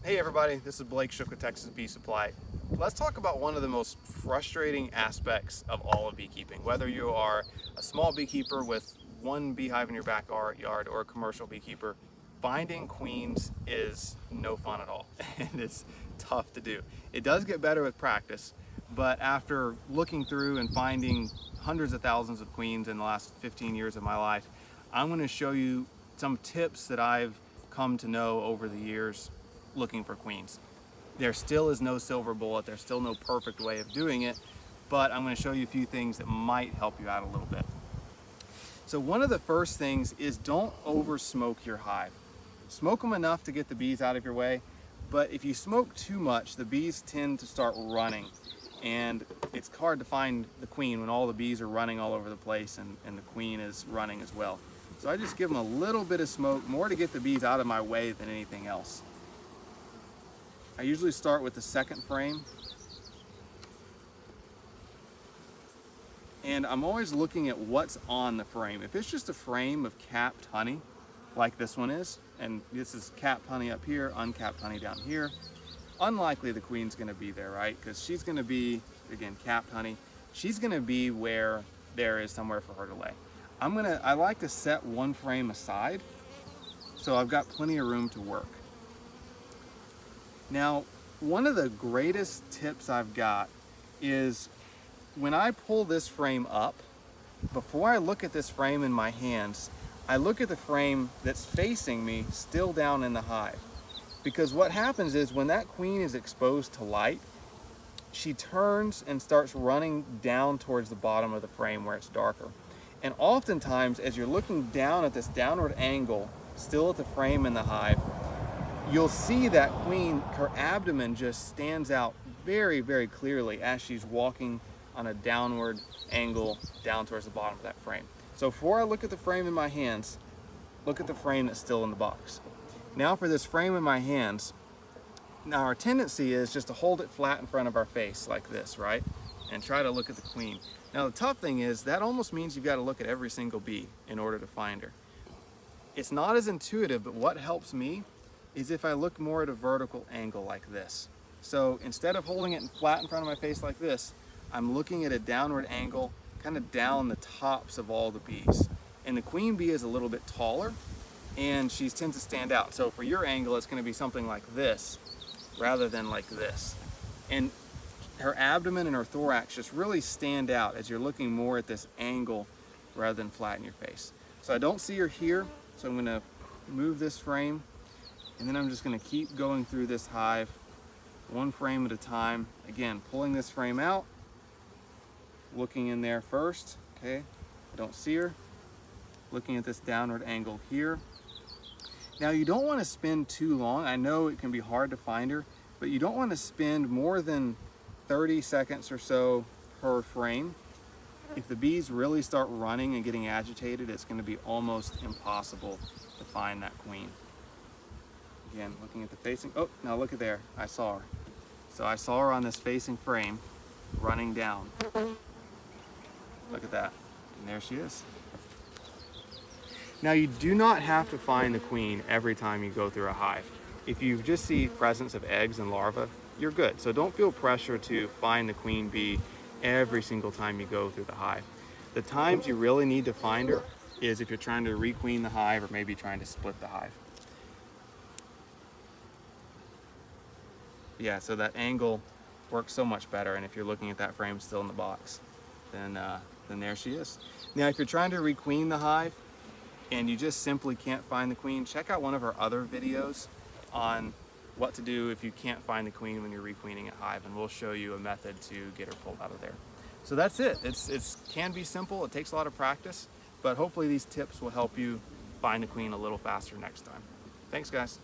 Hey everybody, this is Blake Shook with Texas Bee Supply. Let's talk about one of the most frustrating aspects of all of beekeeping. Whether you are a small beekeeper with one beehive in your backyard or a commercial beekeeper, finding queens is no fun at all and it's tough to do. It does get better with practice, but after looking through and finding hundreds of thousands of queens in the last 15 years of my life, I'm going to show you some tips that I've come to know over the years looking for queens. There still is no silver bullet, there's still no perfect way of doing it, but I'm going to show you a few things that might help you out a little bit. So one of the first things is don't over smoke your hive. Smoke them enough to get the bees out of your way, but if you smoke too much, the bees tend to start running, and it's hard to find the queen when all the bees are running all over the place and the queen is running as well. So I just give them a little bit of smoke, more to get the bees out of my way than anything else. I usually start with the second frame, and I'm always looking at what's on the frame. If it's just a frame of capped honey, like this one is, and this is capped honey up here, uncapped honey down here, unlikely the queen's gonna be there, right? Because she's gonna be, again, capped honey. She's gonna be where there is somewhere for her to lay. I like to set one frame aside, so I've got plenty of room to work. Now, one of the greatest tips I've got is when I pull this frame up, before I look at this frame in my hands, I look at the frame that's facing me still down in the hive. Because what happens is when that queen is exposed to light, she turns and starts running down towards the bottom of the frame where it's darker. And oftentimes, as you're looking down at this downward angle, still at the frame in the hive, you'll see that queen, her abdomen just stands out very, very clearly as she's walking on a downward angle down towards the bottom of that frame. So before I look at the frame in my hands, look at the frame that's still in the box. Now for this frame in my hands, now our tendency is just to hold it flat in front of our face like this, right? And try to look at the queen. Now the tough thing is that almost means you've got to look at every single bee in order to find her. It's not as intuitive, but what helps me is if I look more at a vertical angle like this. So instead of holding it flat in front of my face like this, I'm looking at a downward angle, kind of down the tops of all the bees. And the queen bee is a little bit taller, and she tends to stand out. So for your angle, it's going to be something like this, rather than like this. And her abdomen and her thorax just really stand out as you're looking more at this angle rather than flat in your face. So I don't see her here, so I'm going to move this frame, and then I'm just going to keep going through this hive one frame at a time. Again, pulling this frame out, looking in there first, okay? I don't see her. Looking at this downward angle here. Now you don't want to spend too long. I know it can be hard to find her, but you don't want to spend more than 30 seconds or so per frame. If the bees really start running and getting agitated, it's going to be almost impossible to find that queen. Again, looking at the facing, oh, now look at there, I saw her. So I saw her on this facing frame, running down. Look at that, and there she is. Now you do not have to find the queen every time you go through a hive. If you just see presence of eggs and larvae, you're good. So don't feel pressure to find the queen bee every single time you go through the hive. The times you really need to find her is if you're trying to requeen the hive or maybe trying to split the hive. Yeah, so that angle works so much better, and if you're looking at that frame still in the box, then there she is. Now if you're trying to requeen the hive and you just simply can't find the queen, check out one of our other videos on what to do if you can't find the queen when you're requeening a hive, and we'll show you a method to get her pulled out of there. So that's it. It can be simple, it takes a lot of practice, but hopefully these tips will help you find the queen a little faster next time. Thanks guys.